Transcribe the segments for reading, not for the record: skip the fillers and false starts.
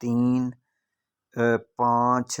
3 5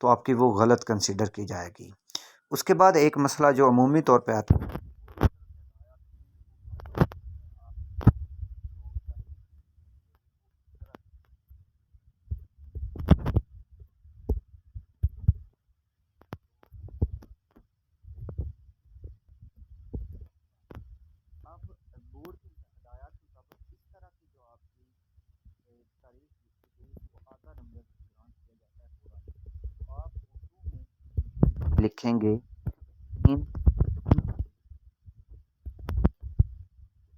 تو آپ کی وہ غلط کنسیڈر کی جائے گی۔ اس کے بعد ایک مسئلہ جو عمومی طور پہ آتا ہے، اب بورڈ کی ہدایات کے مطابق اس طرح کی جو آپ کی تاریخ لکھی گئی اس کو آدھا نمبر گرانٹ کیا جاتا ہے پورا۔ تو آپ اردو میں لکھیں گے تین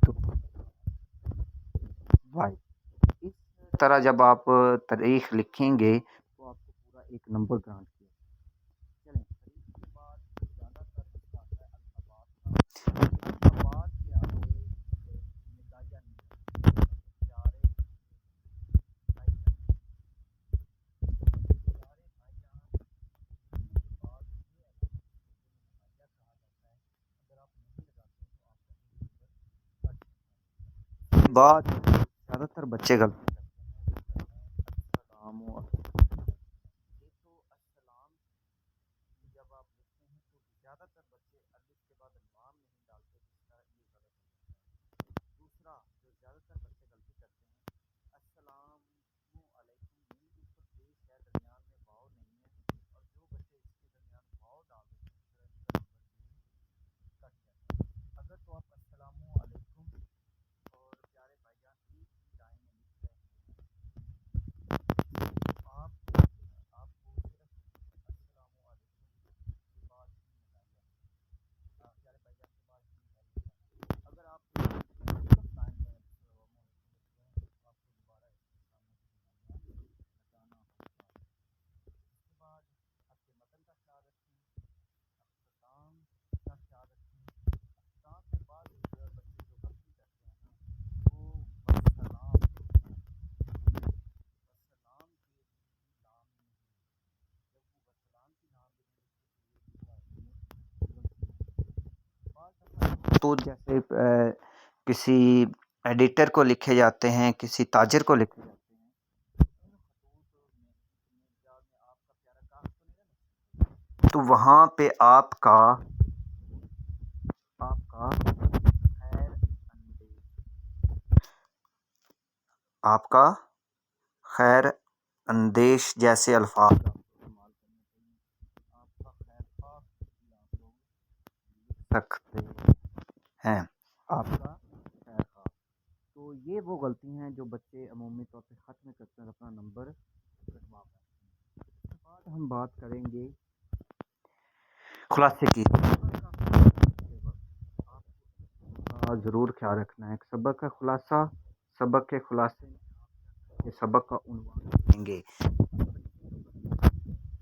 تو وائی، اس طرح جب آپ تاریخ لکھیں گے تو آپ کو پورا ایک نمبر گرانٹ کیا جائے گا۔ چلیں تاریخ کے بعد زیادہ تر مسئلہ آتا ہے الفبات کا۔ الفبات کے آگے ندائیہ نہیں ہے، پیارے بھائی جان، پیارے بھائی جان کے بعد یہ علامت ندائیہ کہا جاتا ہے۔ اگر آپ نہیں لگاتے ہیں تو آپ کا ایک نمبر کٹ جاتا ہے۔ بعد زیادہ تر بچے غلطی کرتے ہیں، السلام علیکم، ایک تو السلام جب آپ لکھتے ہیں تو زیادہ تر بچے الف کے بعد لام نہیں ڈالتے، جس طرح یہ غلط ہوتا ہے۔ دوسرا جو زیادہ تر بچے غلطی کرتے ہیں، السلام علیکم میم کے اوپر پیش ہے، درمیان میں واو نہیں ہے، اور جو بچے اس کے درمیان واو ڈال دیتے ہیں پھر ان کا نمبر کٹ جاتا ہے۔ اگر تو آپ السلام علیکم اور پیارے بھائی جان ایک ہی لائن میں لکھ رہے ہیں تو آپ کو صرف السلام علیکم کے بعد ہی ملائیہ، پیارے بھائی جان کے بعد ہی ملائیہ۔ اگر آپ صرف لائن میں السلام علیکم لکھ رہے ہیں تو آپ کو دوبارہ اس کے سامنے سے ملائیہ لگانا ہوگا۔ اس کے بعد آپ کے متن کا خیال رکھیں، اختتام کا خیال رکھیں۔ اختتام کے بعد بچے جو غلطی کرتے ہیں نا وہ وسلام، وسلام کے لام نہیں، جب وہ وسلام کی لام بھی نہیں لکھتے تو یہ غلطی۔ بعض دفعہ تو جیسے کسی ایڈیٹر کو لکھے جاتے ہیں، کسی تاجر کو لکھے جاتے ہیں، ان خطوط میں آپ کا پیارا کام تو نہیں رہنا، تو وہاں پہ آپ کا خیر اندیش، آپ کا خیر اندیش جیسے الفاظ آپ کو استعمال کرنے چاہیے۔ آپ کا خیر خواہ بھی آپ لوگ لکھ سکتے ہیں، آپ کا خیر خواہ۔ تو یہ وہ غلطی ہیں جو بچے عمومی طور پہ خط میں کرتے ہیں اور اپنا نمبر کٹوا بیٹھتے ہیں۔ اس کے بعد ہم بات کریں گے خلاصے کی۔ آپ کو ضرور خیال رکھنا ہے، ایک سبق کا خلاصہ، سبق کے خلاصے میں یہ سبق کا عنوان دیں گے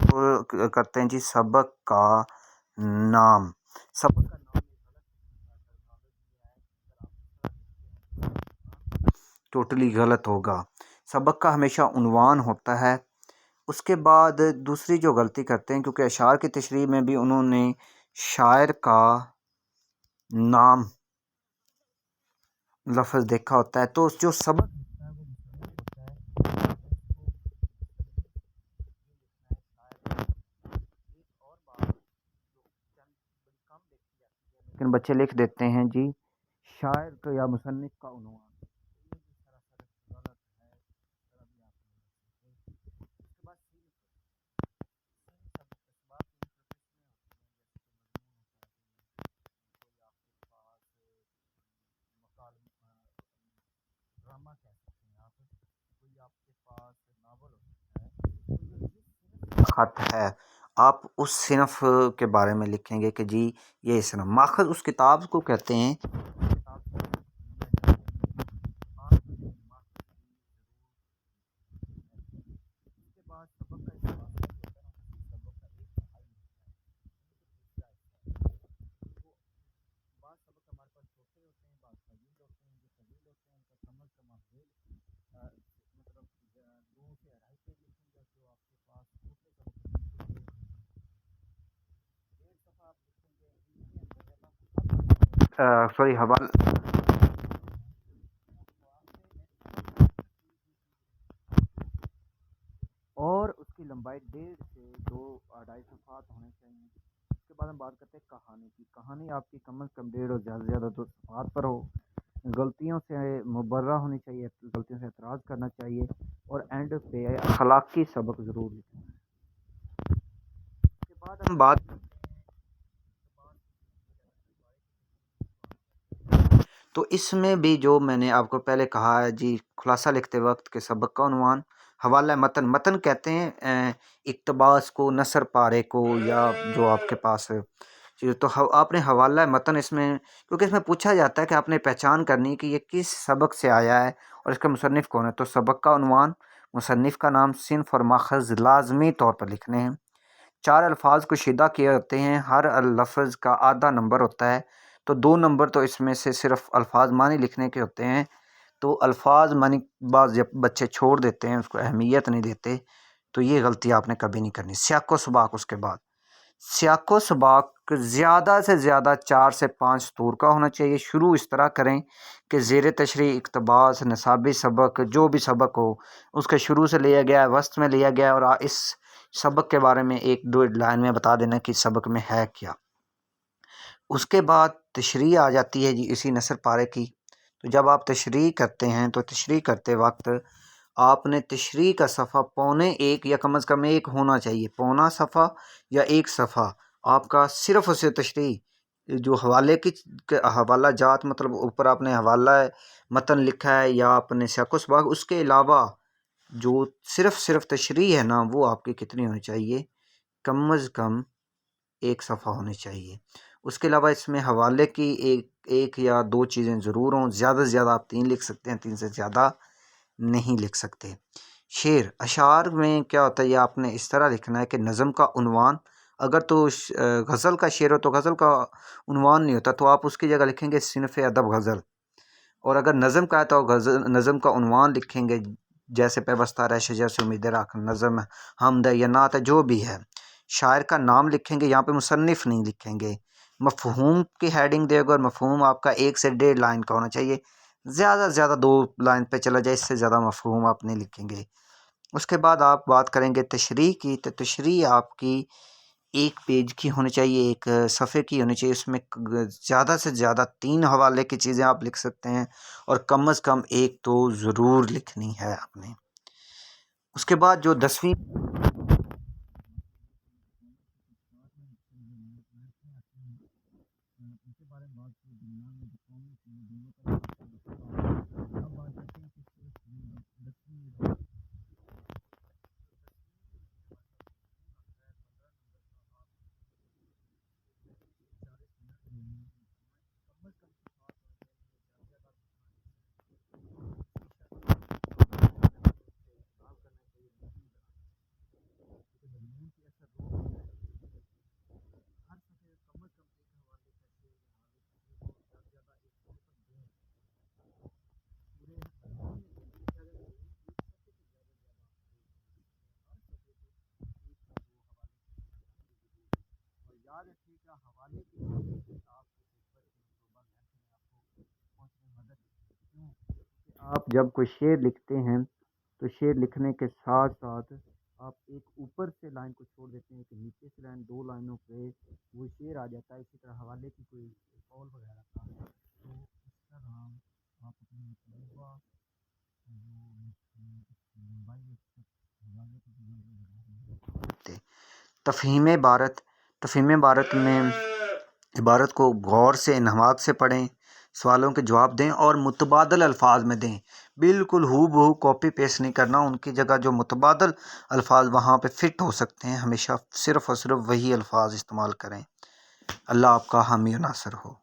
تو کرتے ہیں جی سبق کا نام، سبق کا نام ٹوٹلی غلط ہوگا۔ سبق کا ہمیشہ عنوان ہوتا ہے۔ اس کے بعد دوسری جو غلطی کرتے ہیں، کیونکہ اشعار کی تشریح میں بھی انہوں نے شاعر کا نام لفظ دیکھا ہوتا ہے، تو جو سبق ہوتا ہے وہ مصنف ہوتا ہے، ایک اور بات جو چند بڑی کم دیکھی جاتی ہے لیکن بچے لکھ دیتے ہیں جی شاعر کا یا مصنف کا عنوان، یہ بھی سراسر غلط ہے، ذرا بھی آپ نہیں لکھ سکتے۔ اس کے بعد سبق اسباب کی پروسیس میں ہوتی ہیں، جیسے کہ مضمون ہوتا ہے، کوئی آپ کے پاس مکالمہ ڈرامہ کہہ سکتے ہیں آپ، کوئی آپ کے پاس ناول ہو سکتا ہے، تو یہ جس صنف کا خط ہے آپ اس صنف کے بارے میں لکھیں گے کہ جی یہ صنف ماخذ اس کتاب کو کہتے ہیں، کتاب سے آپ کو یہ ماخذ کی ضرور ہے۔ اس کے بعد سبق کا ایک خلاصہ جو ہوتا ہے نا، اسی سبق کا ایک تہائی ہوتا ہے، دوسرا حصہ ہے وہ بعض سبق ہمارے پاس چھوٹے ہوتے ہیں، بعض طویل ہوتے ہیں، جو طویل ہوتے ہیں ان کا کم از کم آپ مطلب 2 سے 2.5 پیج لکھیں گے، جو آپ کے پاس چھوٹے سبق ہوتے ہیں 1.5 صفحہ آپ لکھیں گے، ان کے اندر جب آپ سوری حوالہ اور اس کی لمبائی 1.5 سے 2 2.5 صفحات ہونے چاہیے۔ اس کے بعد ہم بات کرتے ہیں کہانی کی۔ کہانی آپ کی کم از کم 1.5 اور زیادہ سے زیادہ 2 صفحات پر ہو، غلطیوں سے مبرہ ہونی چاہیے، غلطیوں سے اعتراض کرنا چاہیے، اور اینڈ پہ اخلاقی سبق ضرور لکھنا ہے۔ اس کے بعد ہم بات تو اس میں بھی جو میں نے آپ کو پہلے کہا ہے جی، خلاصہ لکھتے وقت کے سبق کا عنوان حوالہ متن کہتے ہیں اقتباس کو، نثر پارے کو، یا جو آپ کے پاس تو آپ نے حوالہ متن اس میں، کیونکہ اس میں پوچھا جاتا ہے کہ آپ نے پہچان کرنی کہ یہ کس سبق سے آیا ہے اور اس کا مصنف کون ہے، تو سبق کا عنوان، مصنف کا نام، صنف اور ماخذ لازمی طور پر لکھنے ہیں۔ 4 الفاظ کشیدہ کیے ہوتے ہیں، ہر لفظ کا آدھا نمبر ہوتا ہے، تو 2 نمبر تو اس میں سے صرف الفاظ معنی لکھنے کے ہوتے ہیں۔ تو الفاظ معنی بعض جب بچے چھوڑ دیتے ہیں، اس کو اہمیت نہیں دیتے، تو یہ غلطی آپ نے کبھی نہیں کرنی۔ سیاق و سباق، اس کے بعد سیاق و سباق زیادہ سے زیادہ 4 سے 5 سطور کا ہونا چاہیے۔ شروع اس طرح کریں کہ زیر تشریح اقتباس، نصابی سبق، جو بھی سبق ہو اس کے شروع سے لیا گیا ہے، وسط میں لیا گیا ہے، اور اس سبق کے بارے میں 1-2 لائن میں بتا دینا کہ سبق میں ہے کیا۔ اس کے بعد تشریح آ جاتی ہے جی اسی نثر پارے کی۔ تو جب آپ تشریح کرتے ہیں تو تشریح کرتے وقت آپ نے تشریح کا صفحہ 1.25 یا کم از کم 1 ہونا چاہیے، پونا صفحہ یا 1 صفحہ آپ کا صرف اسے تشریح، جو حوالے کی حوالہ جات، مطلب اوپر آپ نے حوالہ متن لکھا ہے یا آپ نے سیاق و سباق، اس کے علاوہ جو صرف تشریح ہے نا، وہ آپ کی کتنی ہونی چاہیے؟ کم از کم 1 صفحہ ہونی چاہیے۔ اس کے علاوہ اس میں حوالے کی ایک یا 2 چیزیں ضرور ہوں، زیادہ سے زیادہ آپ 3 لکھ سکتے ہیں، 3 سے زیادہ نہیں لکھ سکتے۔ شعر، اشعار میں کیا ہوتا ہے، یہ آپ نے اس طرح لکھنا ہے کہ نظم کا عنوان، اگر تو غزل کا شعر ہو تو غزل کا عنوان نہیں ہوتا، تو آپ اس کی جگہ لکھیں گے صنف ادب غزل، اور اگر نظم کا ہے تو نظم کا عنوان لکھیں گے جیسے پیوستہ رہ شجر سے امید رکھ، نظم، حمد یا نعت ہے، جو بھی ہے۔ شاعر کا نام لکھیں گے، یہاں پہ مصنف نہیں لکھیں گے۔ مفہوم کی ہیڈنگ دے گا، اور مفہوم آپ کا 1 سے 1.5 لائن کا ہونا چاہیے، زیادہ سے زیادہ 2 لائن پہ چلا جائے، اس سے زیادہ مفہوم آپ نہیں لکھیں گے۔ اس کے بعد آپ بات کریں گے تشریح کی، تو تشریح آپ کی 1 پیج کی ہونی چاہیے، 1 صفحے کی ہونی چاہیے۔ اس میں زیادہ سے زیادہ 3 حوالے کی چیزیں آپ لکھ سکتے ہیں، اور کم از کم 1 تو ضرور لکھنی ہے آپ نے۔ اس کے بعد جو 10ویں حوالے کی آپ جب کوئی شعر لکھتے ہیں تو شعر لکھنے کے ساتھ ساتھ آپ ایک اوپر سے لائن کو چھوڑ دیتے ہیں کہ نیچے سے لائن 2 لائنوں پہ وہ شعر آ جاتا ہے۔ اسی طرح حوالے کی کوئی قول وغیرہ کا، تو اس طرح آپ اپنے مطلوبہ تفہیم عبارت میں عبارت کو غور سے انہماک سے پڑھیں، سوالوں کے جواب دیں اور متبادل الفاظ میں دیں۔ بالکل ہو بہو کاپی پیسٹ نہیں کرنا، ان کی جگہ جو متبادل الفاظ وہاں پہ فٹ ہو سکتے ہیں، ہمیشہ صرف اور صرف وہی الفاظ استعمال کریں۔ اللہ آپ کا حامی و ناصر ہو۔